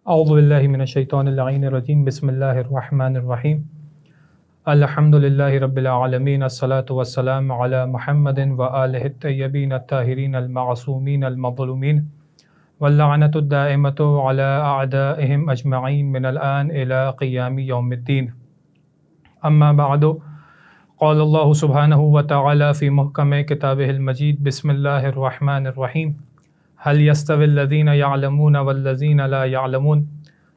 اعوذ باللہ من الشیطان اللعین الرجیم بسم اللہ الرحمن الرحیم الحمد للہ رب العالمین الصلاة والسلام علی محمد وآلہ الطیبین الطاہرین المعصومین المظلومین واللعنۃ الدائمۃ علی اعدائہم اجمعین من الآن الی قیام یوم الدین اما بعد قال اللہ سبحانہ وتعالی فی محکم کتابہ المجید بسم اللہ الرحمن الرحیم هل يستوي الذين يعلمون والذين لا يعلمون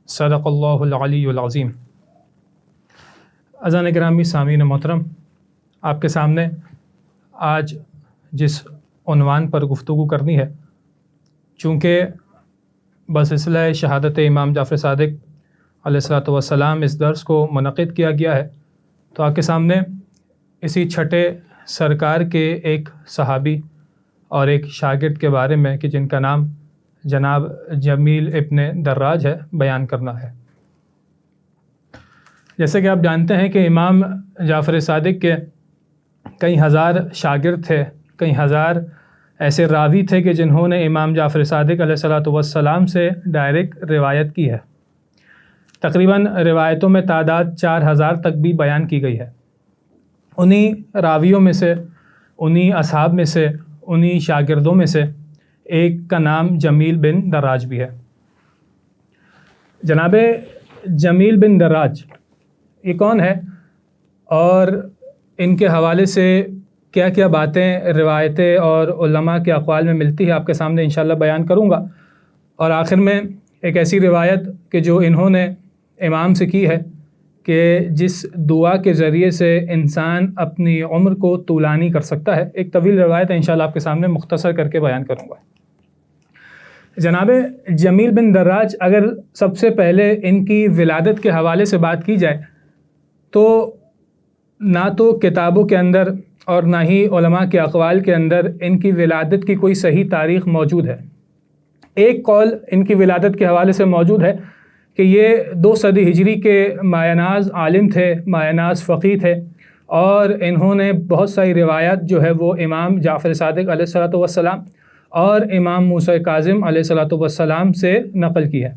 صدق اللہ العلی العظیم۔ اذان گرامی سامعین محترم، آپ کے سامنے آج جس عنوان پر گفتگو کرنی ہے، چونکہ بسلسلہ شہادت امام جعفر صادق علیہ الصلوۃ والسلام اس درس کو منعقد کیا گیا ہے، تو آپ کے سامنے اسی چھٹے سرکار کے ایک صحابی اور ایک شاگرد کے بارے میں کہ جن کا نام جناب جمیل ابن دراج ہے بیان کرنا ہے۔ جیسے کہ آپ جانتے ہیں کہ امام جعفر صادق کے کئی ہزار شاگرد تھے، کئی ہزار ایسے راوی تھے کہ جنہوں نے امام جعفر صادق علیہ الصلوۃ والسلام سے ڈائریکٹ روایت کی ہے۔ تقریباً روایتوں میں تعداد 4000 تک بھی بیان کی گئی ہے۔ انہی راویوں میں سے، انہی اصحاب میں سے، انہی شاگردوں میں سے ایک کا نام جمیل بن دراج بھی ہے۔ جناب جمیل بن دراج یہ کون ہے اور ان کے حوالے سے کیا کیا باتیں روایتیں اور علماء کے اقوال میں ملتی ہے، آپ کے سامنے انشاءاللہ بیان کروں گا، اور آخر میں ایک ایسی روایت کہ جو انہوں نے امام سے کی ہے کہ جس دعا کے ذریعے سے انسان اپنی عمر کو طولانی کر سکتا ہے۔ ایک طویل روایت ہے، انشاءاللہ آپ کے سامنے مختصر کر کے بیان کروں گا۔ جناب جمیل بن دراج، اگر سب سے پہلے ان کی ولادت کے حوالے سے بات کی جائے تو نہ تو کتابوں کے اندر اور نہ ہی علماء کے اقوال کے اندر ان کی ولادت کی کوئی صحیح تاریخ موجود ہے۔ ایک قول ان کی ولادت کے حوالے سے موجود ہے کہ یہ 2 صدی ہجری کے مایہ ناز عالم تھے، مایہ ناز فقیہ تھے، اور انہوں نے بہت ساری روایات جو ہے وہ امام جعفر صادق علیہ الصلوۃ والسلام اور امام موسیٰ کاظم علیہ الصلوۃ والسلام سے نقل کی ہے۔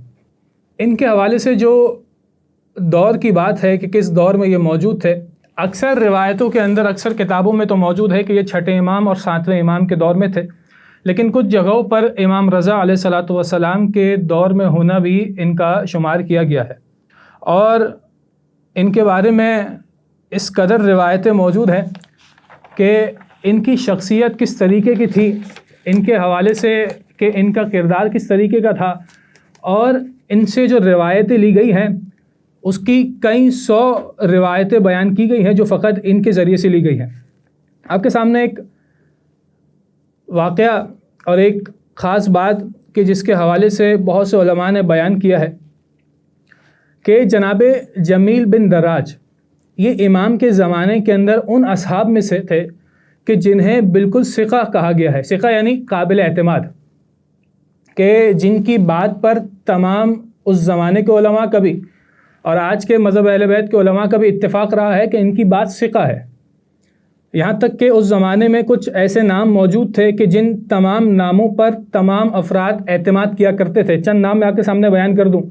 ان کے حوالے سے جو دور کی بات ہے کہ کس دور میں یہ موجود تھے، اکثر روایتوں کے اندر، اکثر کتابوں میں تو موجود ہے کہ یہ 6 امام اور 7ویں امام کے دور میں تھے، لیکن کچھ جگہوں پر امام رضا علیہ الصلوۃ والسلام کے دور میں ہونا بھی ان کا شمار کیا گیا ہے، اور ان کے بارے میں اس قدر روایتیں موجود ہیں کہ ان کی شخصیت کس طریقے کی تھی، ان کے حوالے سے کہ ان کا کردار کس طریقے کا تھا، اور ان سے جو روایتیں لی گئی ہیں اس کی کئی 100 روایتیں بیان کی گئی ہیں جو فقط ان کے ذریعے سے لی گئی ہیں۔ آپ کے سامنے ایک واقعہ اور ایک خاص بات کہ جس کے حوالے سے بہت سے علماء نے بیان کیا ہے کہ جناب جمیل بن دراج یہ امام کے زمانے کے اندر ان اصحاب میں سے تھے کہ جنہیں بالکل ثقہ کہا گیا ہے۔ ثقہ یعنی قابل اعتماد، کہ جن کی بات پر تمام اس زمانے کے علماء کا بھی اور آج کے مذہب اہل بیت کے علماء کا بھی اتفاق رہا ہے کہ ان کی بات ثقہ ہے۔ یہاں تک کہ اس زمانے میں کچھ ایسے نام موجود تھے کہ جن تمام ناموں پر تمام افراد اعتماد کیا کرتے تھے۔ چند نام میں آپ کے سامنے بیان کر دوں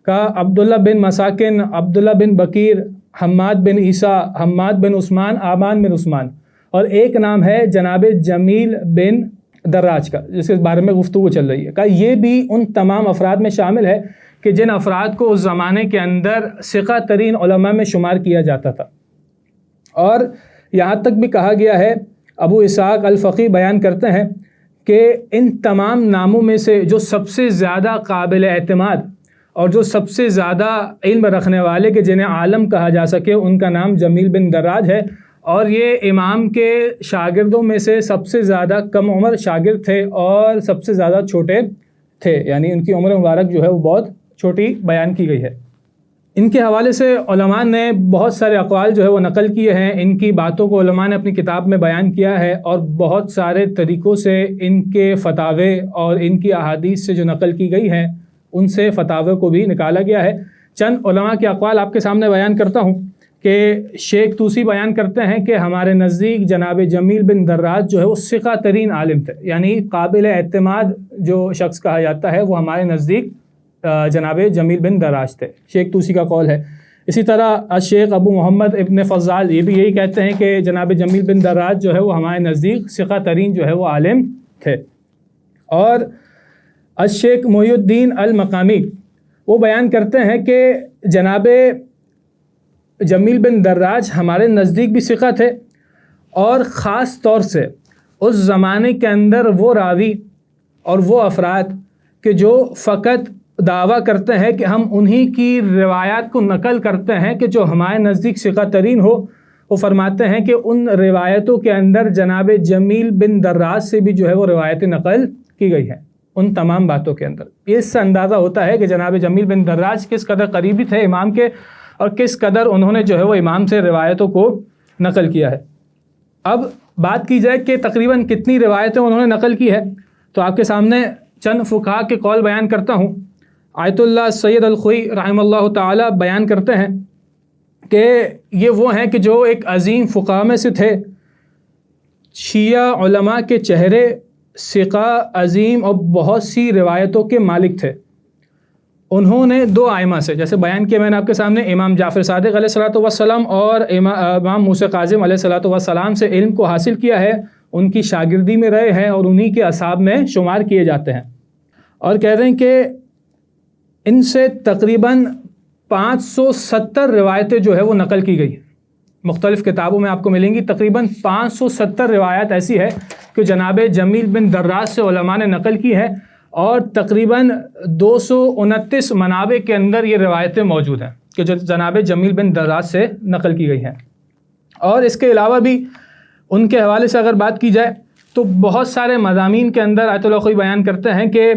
کہ عبداللہ بن مساکن، عبداللہ بن بکیر، حماد بن عیسیٰ، حماد بن عثمان، آمان بن عثمان، اور ایک نام ہے جناب جمیل بن دراج کا جس کے بارے میں گفتگو چل رہی ہے، کہ یہ بھی ان تمام افراد میں شامل ہے کہ جن افراد کو اس زمانے کے اندر ثقہ ترین علماء میں شمار کیا جاتا تھا۔ اور یہاں تک بھی کہا گیا ہے، ابو اسحاق الفقی بیان کرتے ہیں کہ ان تمام ناموں میں سے جو سب سے زیادہ قابل اعتماد اور جو سب سے زیادہ علم رکھنے والے کہ جنہیں عالم کہا جا سکے، ان کا نام جمیل بن دراج ہے، اور یہ امام کے شاگردوں میں سے سب سے زیادہ کم عمر شاگرد تھے اور سب سے زیادہ چھوٹے تھے، یعنی ان کی عمر مبارک جو ہے وہ بہت چھوٹی بیان کی گئی ہے۔ ان کے حوالے سے علماء نے بہت سارے اقوال جو ہے وہ نقل کیے ہیں، ان کی باتوں کو علماء نے اپنی کتاب میں بیان کیا ہے، اور بہت سارے طریقوں سے ان کے فتاوے اور ان کی احادیث سے جو نقل کی گئی ہیں ان سے فتاوے کو بھی نکالا گیا ہے۔ چند علماء کے اقوال آپ کے سامنے بیان کرتا ہوں کہ شیخ طوسی بیان کرتے ہیں کہ ہمارے نزدیک جناب جمیل بن دراج جو ہے وہ ثقہ ترین عالم تھے، یعنی قابل اعتماد جو شخص کہا جاتا ہے وہ ہمارے نزدیک جناب جمیل بن دراج تھے، شیخ توسی کا قول ہے۔ اسی طرح شیخ ابو محمد ابن فضال یہ بھی یہی کہتے ہیں کہ جناب جمیل بن دراج جو ہے وہ ہمارے نزدیک ثقہ ترین جو ہے وہ عالم تھے۔ اور الشیخ محی الدین المقامی وہ بیان کرتے ہیں کہ جناب جمیل بن دراج ہمارے نزدیک بھی ثقہ تھے، اور خاص طور سے اس زمانے کے اندر وہ راوی اور وہ افراد کہ جو فقط دعویٰ کرتے ہیں کہ ہم انہی کی روایات کو نقل کرتے ہیں کہ جو ہمارے نزدیک ثقہ ترین ہو، وہ فرماتے ہیں کہ ان روایتوں کے اندر جناب جمیل بن دراج سے بھی جو ہے وہ روایتیں نقل کی گئی ہیں ان تمام باتوں کے اندر۔ اس سے اندازہ ہوتا ہے کہ جناب جمیل بن دراج کس قدر قریبی تھے امام کے، اور کس قدر انہوں نے جو ہے وہ امام سے روایتوں کو نقل کیا ہے۔ اب بات کی جائے کہ تقریباً کتنی روایتیں انہوں نے نقل کی ہے، تو آپ کے سامنے چند فقہا کے قول بیان کرتا ہوں۔ آیت اللہ سید الخوئی رحمہ اللہ تعالی بیان کرتے ہیں کہ یہ وہ ہیں کہ جو ایک عظیم فقہا میں سے تھے، شیعہ علماء کے چہرے، ثقہ، عظیم اور بہت سی روایتوں کے مالک تھے۔ انہوں نے دو ائمہ سے، جیسے بیان کیا میں نے آپ کے سامنے، امام جعفر صادق علیہ الصلوۃ والسلام اور امام موسیٰ کاظم علیہ الصلوۃ والسلام سے علم کو حاصل کیا ہے، ان کی شاگردی میں رہے ہیں اور انہی کے اصحاب میں شمار کیے جاتے ہیں۔ اور کہہ رہے ہیں کہ ان سے تقریباً 570 روایتیں جو ہے وہ نقل کی گئی ہیں، مختلف کتابوں میں آپ کو ملیں گی۔ تقریباً 570 روایات ایسی ہے کہ جناب جمیل بن دراج سے علماء نے نقل کی ہے، اور تقریباً 229 منابع کے اندر یہ روایتیں موجود ہیں کہ جو جناب جمیل بن دراج سے نقل کی گئی ہیں۔ اور اس کے علاوہ بھی ان کے حوالے سے اگر بات کی جائے تو بہت سارے مضامین کے اندر آیت اللہ خوئی بیان کرتے ہیں کہ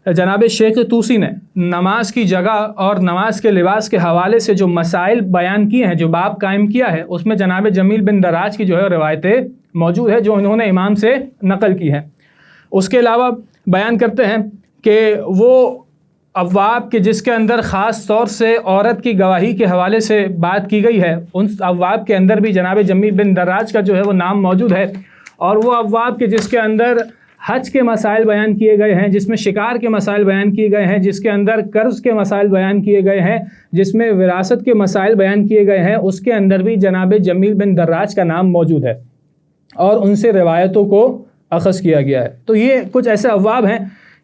جناب شیخ طوسی نے نماز کی جگہ اور نماز کے لباس کے حوالے سے جو مسائل بیان کیے ہیں، جو باب قائم کیا ہے، اس میں جناب جمیل بن دراج کی جو ہے روایتیں موجود ہے جو انہوں نے امام سے نقل کی ہیں۔ اس کے علاوہ بیان کرتے ہیں کہ وہ ابواب کے جس کے اندر خاص طور سے عورت کی گواہی کے حوالے سے بات کی گئی ہے، ان ابواب کے اندر بھی جناب جمیل بن دراج کا جو ہے وہ نام موجود ہے۔ اور وہ ابواب کے جس کے اندر حج کے مسائل بیان کیے گئے ہیں، جس میں شکار کے مسائل بیان کیے گئے ہیں، جس کے اندر قرض کے مسائل بیان کیے گئے ہیں، جس میں وراثت کے مسائل بیان کیے گئے ہیں، اس کے اندر بھی جناب جمیل بن دراج کا نام موجود ہے اور ان سے روایتوں کو اخذ کیا گیا ہے۔ تو یہ کچھ ایسے ابواب ہیں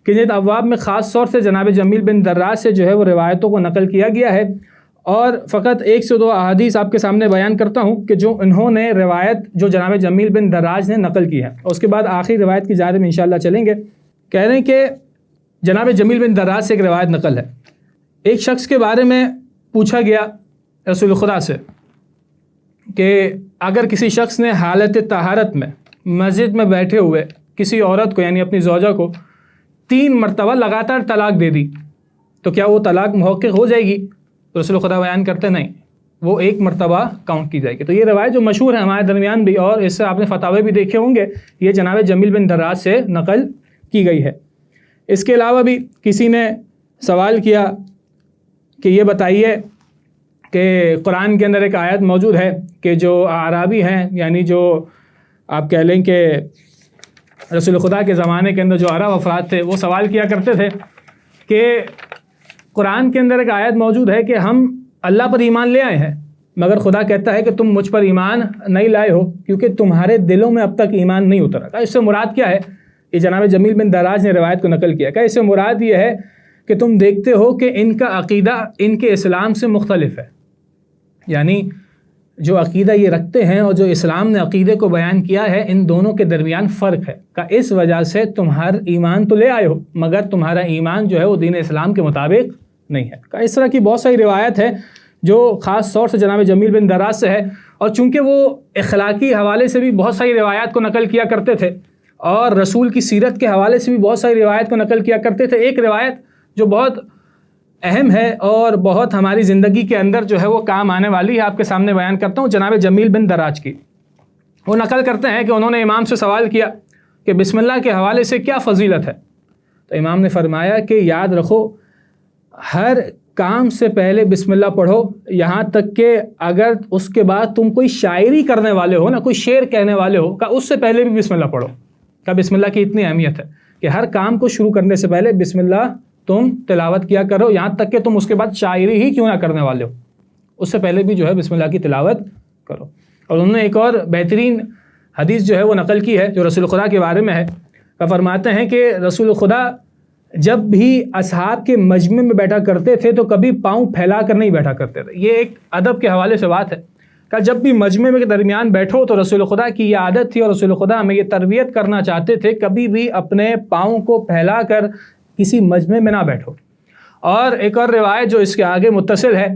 کہ جن ابواب میں خاص طور سے جناب جمیل بن دراج سے جو ہے وہ روایتوں کو نقل کیا گیا ہے۔ اور فقط 1 سے 2 احادیث آپ کے سامنے بیان کرتا ہوں کہ جو انہوں نے روایت جو جناب جمیل بن دراج نے نقل کی ہے، اور اس کے بعد آخری روایت کی جانب میں انشاءاللہ چلیں گے۔ کہہ رہے ہیں کہ جناب جمیل بن دراج سے ایک روایت نقل ہے، ایک شخص کے بارے میں پوچھا گیا رسول خدا سے کہ اگر کسی شخص نے حالت طہارت میں مسجد میں بیٹھے ہوئے کسی عورت کو یعنی اپنی زوجہ کو 3 مرتبہ لگاتار طلاق دے دی تو کیا وہ طلاق محقق ہو جائے گی؟ تو رسول خدا بیان کرتے نہیں، وہ 1 مرتبہ کاؤنٹ کی جائے گی۔ تو یہ روایت جو مشہور ہے ہمارے درمیان بھی، اور اس سے آپ نے فتاوے بھی دیکھے ہوں گے، یہ جناب جمیل بن دراج سے نقل کی گئی ہے۔ اس کے علاوہ بھی کسی نے سوال کیا کہ یہ بتائیے کہ قرآن کے اندر ایک آیت موجود ہے کہ جو اعرابی ہیں، یعنی جو آپ کہہ لیں کہ رسول خدا کے زمانے کے اندر جو عرب افراد تھے، وہ سوال کیا کرتے تھے کہ قرآن کے اندر ایک آیت موجود ہے کہ ہم اللہ پر ایمان لے آئے ہیں، مگر خدا کہتا ہے کہ تم مجھ پر ایمان نہیں لائے ہو کیونکہ تمہارے دلوں میں اب تک ایمان نہیں اترا۔ کہ اس سے مراد کیا ہے؟ یہ جناب جمیل بن دراج نے روایت کو نقل کیا کہ اس سے مراد یہ ہے کہ تم دیکھتے ہو کہ ان کا عقیدہ ان کے اسلام سے مختلف ہے، یعنی جو عقیدہ یہ رکھتے ہیں اور جو اسلام نے عقیدے کو بیان کیا ہے، ان دونوں کے درمیان فرق ہے۔ کہ اس وجہ سے تمہارا ایمان تو لے آئے ہو مگر تمہارا ایمان جو ہے وہ دین اسلام کے مطابق نہیں ہے۔ کہ اس طرح کی بہت ساری روایت ہے جو خاص طور سے جناب جمیل بن دراج سے ہے، اور چونکہ وہ اخلاقی حوالے سے بھی بہت ساری روایات کو نقل کیا کرتے تھے اور رسول کی سیرت کے حوالے سے بھی بہت ساری روایت کو نقل کیا کرتے تھے۔ ایک روایت جو بہت اہم ہے اور بہت ہماری زندگی کے اندر جو ہے وہ کام آنے والی ہے، آپ کے سامنے بیان کرتا ہوں، جناب جمیل بن دراج کی۔ وہ نقل کرتے ہیں کہ انہوں نے امام سے سوال کیا کہ بسم اللہ کے حوالے سے کیا فضیلت ہے؟ تو امام نے فرمایا کہ یاد رکھو، ہر کام سے پہلے بسم اللہ پڑھو، یہاں تک کہ اگر اس کے بعد تم کوئی شاعری کرنے والے ہو نا، کوئی شعر کہنے والے ہو، کہ اس سے پہلے بھی بسم اللہ پڑھو۔ کہ بسم اللہ کی اتنی اہمیت ہے کہ ہر کام کو شروع کرنے سے پہلے بسم اللہ تم تلاوت کیا کرو، یہاں تک کہ تم اس کے بعد شاعری ہی کیوں نہ کرنے والے ہو، اس سے پہلے بھی جو ہے بسم اللہ کی تلاوت کرو۔ اور انہوں نے ایک اور بہترین حدیث جو ہے وہ نقل کی ہے جو رسول خدا کے بارے میں ہے، وہ فرماتے ہیں کہ رسول خدا جب بھی اصحاب کے مجمع میں بیٹھا کرتے تھے تو کبھی پاؤں پھیلا کر نہیں بیٹھا کرتے تھے۔ یہ ایک ادب کے حوالے سے بات ہے کہ جب بھی مجمع میں کے درمیان بیٹھو تو رسول خدا کی یہ عادت تھی، اور رسول خدا ہمیں یہ تربیت کرنا چاہتے تھے، کبھی بھی اپنے پاؤں کو پھیلا کر کسی مجمع میں نہ بیٹھو۔ اور ایک اور روایت جو اس کے آگے متصل ہے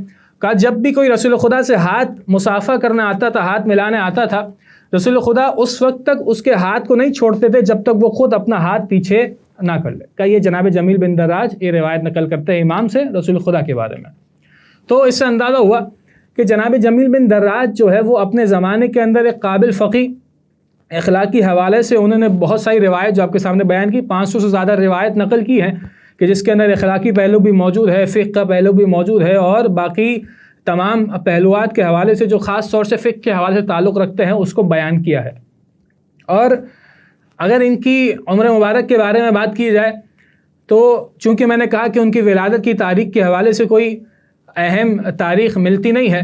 کہ جب بھی کوئی رسول خدا سے ہاتھ مصافحہ کرنا آتا تھا، ہاتھ ملانے آتا تھا، رسول خدا اس وقت تک اس کے ہاتھ کو نہیں چھوڑتے تھے جب تک وہ خود اپنا ہاتھ پیچھے نہ کر لے۔ کہ یہ جناب جمیل بن دراج یہ روایت نقل کرتے ہیں امام سے رسول خدا کے بارے میں۔ تو اس سے اندازہ ہوا کہ جناب جمیل بن دراج جو ہے وہ اپنے زمانے کے اندر ایک قابل فقیہ، اخلاقی حوالے سے انہوں نے بہت ساری روایت جو آپ کے سامنے بیان کی، 500 سے زیادہ روایت نقل کی ہیں کہ جس کے اندر اخلاقی پہلو بھی موجود ہے، فقہ کا پہلو بھی موجود ہے، اور باقی تمام پہلوات کے حوالے سے جو خاص طور سے فقہ کے حوالے سے تعلق رکھتے ہیں اس کو بیان کیا ہے۔ اور اگر ان کی عمر مبارک کے بارے میں بات کی جائے تو چونکہ میں نے کہا کہ ان کی ولادت کی تاریخ کے حوالے سے کوئی اہم تاریخ ملتی نہیں ہے،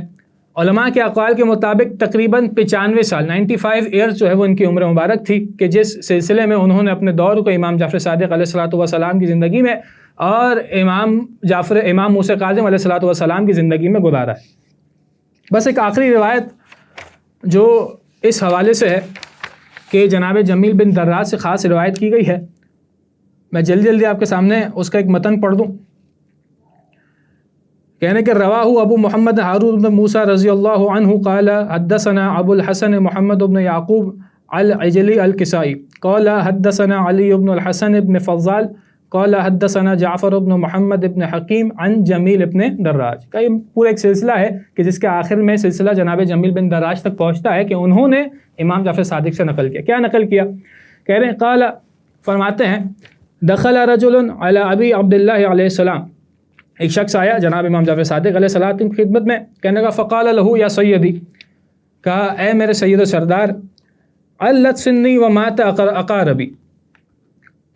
علماء کے اقوال کے مطابق تقریباً 95 سال 95 ایئرز جو ہے وہ ان کی عمر مبارک تھی، کہ جس سلسلے میں انہوں نے اپنے دور کو امام جعفر صادق علیہ الصلوۃ والسلام کی زندگی میں اور امام موسیٰ کاظم علیہ الصلوۃ والسلام کی زندگی میں گزارا ہے۔ بس ایک آخری روایت جو اس حوالے سے ہے کہ جناب جمیل بن دراج سے خاص روایت کی گئی ہے، میں جلدی آپ کے سامنے اس کا ایک متن پڑھ دوں۔ کہنے کہ رواہ ابو محمد ہارون بن موسیٰ رضی اللہ عنہ قال حدثنا ابو الحسن محمد بن یعقوب العجلی الکسائی قال حدثنا علی بن الحسن بن فضال قال حدثنا جعفر بن محمد بن حکیم عن جمیل بن دراج۔ کا یہ پورا ایک سلسلہ ہے کہ جس کے آخر میں سلسلہ جناب جمیل بن دراج تک پہنچتا ہے کہ انہوں نے امام جعفر صادق سے نقل کیا۔ کیا نقل کیا؟ کہہ رہے ہیں قال، فرماتے ہیں دخل رجل علی ابی عبداللہ علیہ السلام، ایک شخص آیا جناب امام جعفر صادق علیہ السلام کی خدمت میں، کہنے کا فقال لہو یا سیدی، کہا اے میرے سید و سردار، علت سنی و مات اقاربی،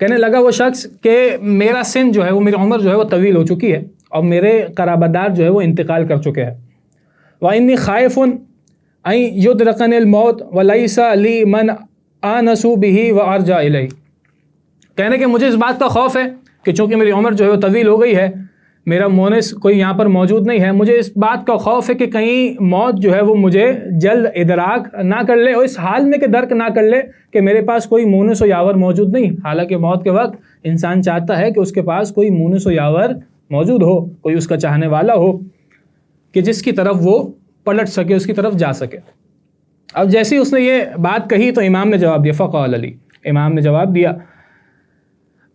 کہنے لگا وہ شخص کہ میرا سن جو ہے وہ، میری عمر جو ہے وہ طویل ہو چکی ہے اور میرے قرابتدار جو ہے وہ انتقال کر چکے ہیں۔ وَإِنِّي خَائِفٌ أَن يُدْرِكَنِي الْمَوْتُ وَلَيْسَ لِي مَنْ آنَسُ بِهِ وَأَرْجَعُ إِلَيْهِ، کہنے کہ مجھے اس بات کا خوف ہے کہ چونکہ میری عمر جو ہے وہ طویل ہو گئی ہے، میرا مونس کوئی یہاں پر موجود نہیں ہے، مجھے اس بات کا خوف ہے کہ کہیں موت جو ہے وہ مجھے جلد ادراک نہ کر لے، اور اس حال میں کہ درک نہ کر لے کہ میرے پاس کوئی مونس و یاور موجود نہیں۔ حالانکہ موت کے وقت انسان چاہتا ہے کہ اس کے پاس کوئی مونس و یاور موجود ہو، کوئی اس کا چاہنے والا ہو کہ جس کی طرف وہ پلٹ سکے، اس کی طرف جا سکے۔ اب جیسے اس نے یہ بات کہی تو امام نے جواب دیا، فقال علی، امام نے جواب دیا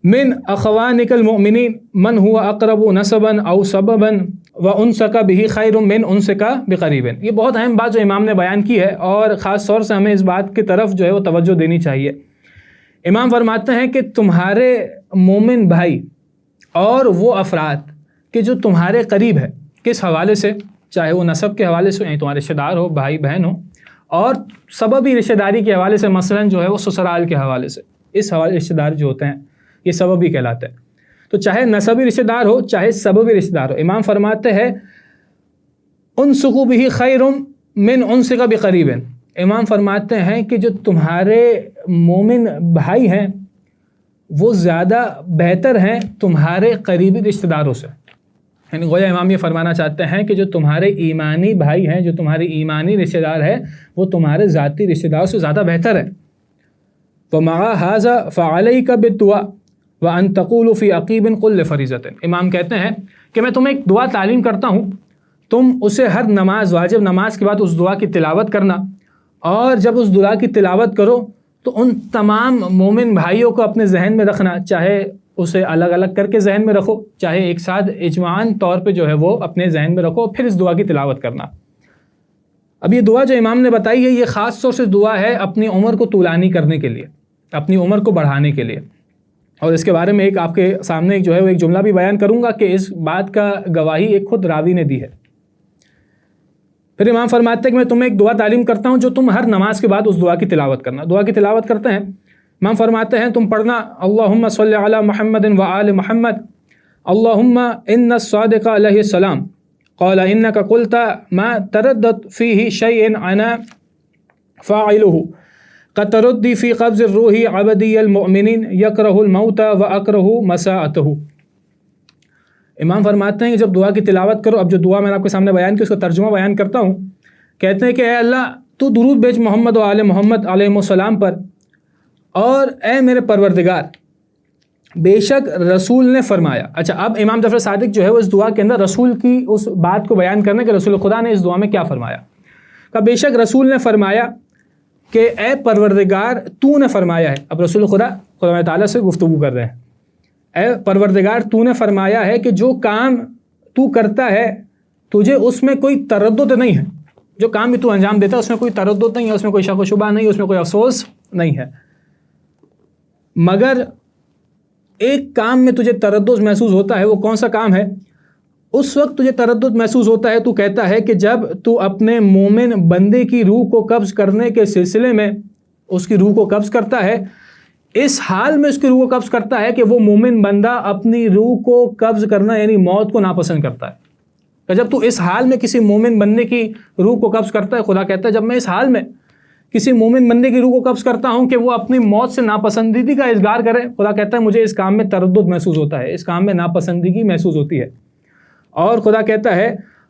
من اخوانک المؤمنین من هو اقرب نسبا او سببا وانسک به خیر من انسک بقریب۔ یہ بہت اہم بات جو امام نے بیان کی ہے، اور خاص طور سے ہمیں اس بات کی طرف جو ہے وہ توجہ دینی چاہیے۔ امام فرماتے ہیں کہ تمہارے مومن بھائی اور وہ افراد کہ جو تمہارے قریب ہے، کس حوالے سے؟ چاہے وہ نسب کے حوالے سے، یعنی تمہارے رشتہ دار ہو، بھائی بہن ہو، اور سببی رشتہ داری کے حوالے سے، مثلا جو ہے وہ سسرال کے حوالے سے، اس حوالے رشتہ دار جو ہوتے ہیں یہ سببی کہلاتے ہیں۔ تو چاہے نسبی رشتہ دار ہو چاہے سببی رشتہ دار ہو، امام فرماتے ہیں انسقوا به خیر من انسق بقریب، امام فرماتے ہیں کہ جو تمہارے مومن بھائی ہیں وہ زیادہ بہتر ہیں تمہارے قریبی رشتہ داروں سے۔ یعنی گویا امام یہ فرمانا چاہتے ہیں کہ جو تمہارے ایمانی بھائی ہیں، جو تمہارے ایمانی رشتہ دار ہیں، وہ تمہارے ذاتی رشتہ داروں سے زیادہ بہتر ہے۔ وَمَعَ هَذَا فَعَلَيْكَ بِالدُّعَاءِ وَأَن تَقُولُ فِي عَقِيبٍ قُلْ لِفَرِيضَةٍ، امام کہتے ہیں کہ میں تمہیں ایک دعا تعلیم کرتا ہوں، تم اسے ہر نماز، واجب نماز کے بعد اس دعا کی تلاوت کرنا، اور جب اس دعا کی تلاوت کرو تو ان تمام مومن بھائیوں کو اپنے ذہن میں رکھنا، چاہے اسے الگ الگ کر کے ذہن میں رکھو، چاہے ایک ساتھ اجماعاً طور پہ جو ہے وہ اپنے ذہن میں رکھو، پھر اس دعا کی تلاوت کرنا۔ اب یہ دعا جو امام نے بتائی ہے یہ خاص طور سے دعا ہے اپنی عمر کو طولانی کرنے کے لیے، اپنی عمر کو بڑھانے کے لیے، اور اس کے بارے میں ایک آپ کے سامنے ایک جو ہے وہ ایک جملہ بھی بیان کروں گا کہ اس بات کا گواہی ایک خود راوی نے دی ہے۔ پھر امام فرماتے ہیں کہ میں تمہیں ایک دعا تعلیم کرتا ہوں جو تم ہر نماز کے بعد اس دعا کی تلاوت کرنا۔ دعا کی تلاوت کرتے ہیں، امام فرماتے ہیں تم پڑھنا اللہم صلی علی محمد و آل محمد، اللہم ان الصادق علیہ السلام قال انک قلت ما تردد فیہ شیء انا فاعلہ قد تردی فی قبض الروح عبدی المؤمنین یکرہ الموت واکرہ مساءتہ۔ امام فرماتے ہیں کہ جب دعا کی تلاوت کرو، اب جو دعا میں نے آپ کے سامنے بیان کی اس کا ترجمہ بیان کرتا ہوں، کہتے ہیں کہ اے اللہ تو درود بھیج محمد و آل محمد علیہ السلام پر، اور اے میرے پروردگار بے شک رسول نے فرمایا۔ اچھا، اب امام جعفر صادق جو ہے وہ اس دعا کے اندر رسول کی اس بات کو بیان کرنے کہ رسول خدا نے اس دعا میں کیا فرمایا، کہ بے شک رسول نے فرمایا کہ اے پروردگار تو نے فرمایا ہے۔ اب رسول خدا تعالیٰ سے گفتگو کر رہے ہیں، اے پروردگار تو نے فرمایا ہے کہ جو کام تو کرتا ہے تجھے اس میں کوئی تردد نہیں ہے، جو کام بھی تو انجام دیتا ہے اس میں کوئی تردد نہیں ہے، اس میں کوئی شک و شبہ نہیں ہے، اس میں کوئی افسوس نہیں ہے، مگر ایک کام میں تجھے تردد محسوس ہوتا ہے۔ وہ کون سا کام ہے؟ اس وقت تجھے تردد محسوس ہوتا ہے، تو کہتا ہے کہ جب تو اپنے مومن بندے کی روح کو قبض کرنے کے سلسلے میں اس کی روح کو قبض کرتا ہے، اس حال میں اس کی روح کو قبض کرتا ہے کہ وہ مومن بندہ اپنی روح کو قبض کرنا یعنی موت کو ناپسند کرتا ہے۔ کہ جب تو اس حال میں کسی مومن بندے کی روح کو قبض کرتا ہے، خدا کہتا ہے جب میں اس حال میں کسی مومن بندے کی روح کو قبض کرتا ہوں کہ وہ اپنی موت سے ناپسندیدگی کا اظہار کرے، خدا کہتا ہے مجھے اس کام میں تردد محسوس ہوتا ہے، اس کام میں ناپسندیدگی محسوس ہوتی ہے۔ اور خدا کہتا ہے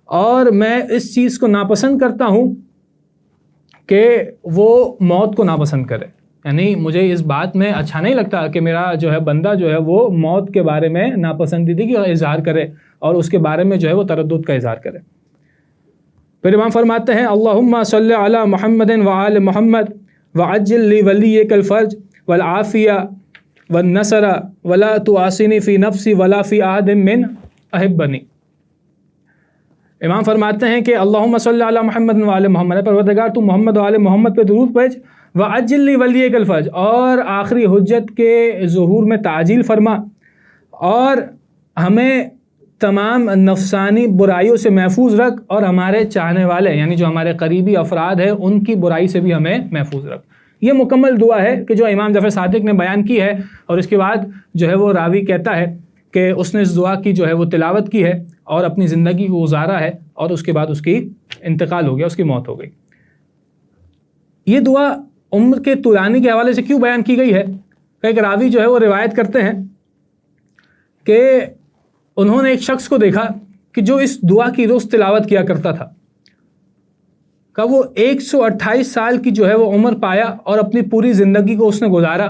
اور میں اس چیز کو ناپسند کرتا ہوں کہ وہ موت کو ناپسند کرے، یعنی مجھے اس بات میں اچھا نہیں لگتا کہ میرا جو ہے بندہ جو ہے وہ موت کے بارے میں ناپسندیدگی کا اظہار کرے اور اس کے بارے میں جو ہے وہ تردد کا اظہار کرے۔ پھر امام فرماتے ہیں اللہم صلی علی محمد وآل محمد وعجل لی ولیک الفرج والعافیہ والنصر ولا تعاصنی فی نفسی ولا فی احد من احبنی۔ امام فرماتے ہیں کہ اللہم صلی علی محمد وآل محمد، پروردگار تو محمد وآل محمد پہ درود بھیج، وعجل لی ولیک الفرج، اور آخری حجت کے ظہور میں تعجیل فرما، اور ہمیں تمام نفسانی برائیوں سے محفوظ رکھ، اور ہمارے چاہنے والے یعنی جو ہمارے قریبی افراد ہیں ان کی برائی سے بھی ہمیں محفوظ رکھ۔ یہ مکمل دعا ہے کہ جو امام جعفر صادق نے بیان کی ہے، اور اس کے بعد جو ہے وہ راوی کہتا ہے کہ اس نے اس دعا کی جو ہے وہ تلاوت کی ہے اور اپنی زندگی کو گزارا ہے، اور اس کے بعد اس کی انتقال ہو گیا، اس کی موت ہو گئی۔ یہ دعا عمر کے طولانی کے حوالے سے کیوں بیان کی گئی ہے؟ کہ ایک راوی جو ہے وہ روایت کرتے ہیں کہ انہوں نے ایک شخص کو دیکھا کہ جو اس دعا کی روز تلاوت کیا کرتا تھا، کہ وہ 128 سال کی جو ہے وہ عمر پایا اور اپنی پوری زندگی کو اس نے گزارا،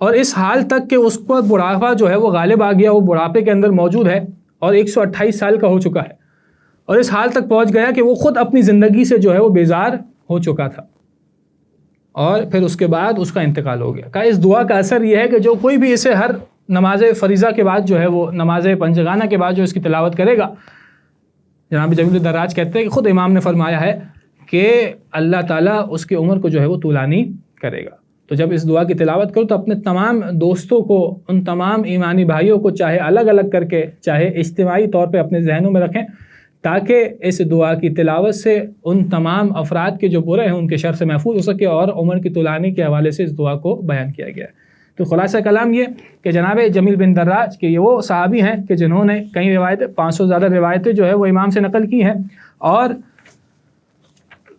اور اس حال تک کہ اس پر بڑھاپا جو ہے وہ غالب آ گیا، وہ بڑھاپے کے اندر موجود ہے اور 128 سال کا ہو چکا ہے، اور اس حال تک پہنچ گیا کہ وہ خود اپنی زندگی سے جو ہے وہ بیزار ہو چکا تھا، اور پھر اس کے بعد اس کا انتقال ہو گیا۔ کہ اس دعا کا اثر یہ ہے کہ جو کوئی بھی اسے ہر نماز فریضہ کے بعد جو ہے وہ نماز پنجگانہ کے بعد جو اس کی تلاوت کرے گا، جناب جمیل الدراج کہتے ہیں کہ خود امام نے فرمایا ہے کہ اللہ تعالیٰ اس کی عمر کو جو ہے وہ طولانی کرے گا۔ تو جب اس دعا کی تلاوت کرو تو اپنے تمام دوستوں کو، ان تمام ایمانی بھائیوں کو چاہے الگ الگ کر کے چاہے اجتماعی طور پہ اپنے ذہنوں میں رکھیں، تاکہ اس دعا کی تلاوت سے ان تمام افراد کے جو برے ہیں ان کے شر سے محفوظ ہو سکے، اور عمر کی طولانی کے حوالے سے اس دعا کو بیان کیا گیا ہے۔ تو خلاصہ کلام یہ کہ جناب جمیل بن دراج کہ یہ وہ صحابی ہیں کہ جنہوں نے کئی روایتیں 500 زیادہ روایتیں جو ہے وہ امام سے نقل کی ہیں، اور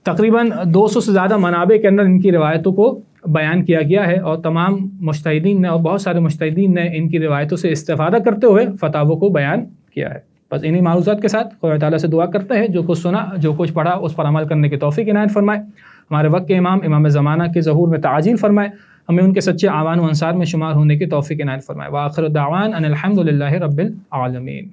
تقریباً 200 سے زیادہ منابع کے اندر ان کی روایتوں کو بیان کیا گیا ہے، اور تمام مجتہدین نے اور بہت سارے مجتہدین نے ان کی روایتوں سے استفادہ کرتے ہوئے فتاووں کو بیان کیا ہے۔ بس انہی معروضات کے ساتھ خدا تعالیٰ سے دعا کرتے ہیں جو کچھ سنا، جو کچھ پڑھا اس پر عمل کرنے کی توفیق عنایت فرمائے، ہمارے وقت کے امام زمانہ کے ظہور میں تعجیل فرمائے، ہمیں ان کے سچے اعوان و انصار میں شمار ہونے کی توفیق عنایت فرمائے۔ وآخر دعوان ان الحمد للہ رب العالمین۔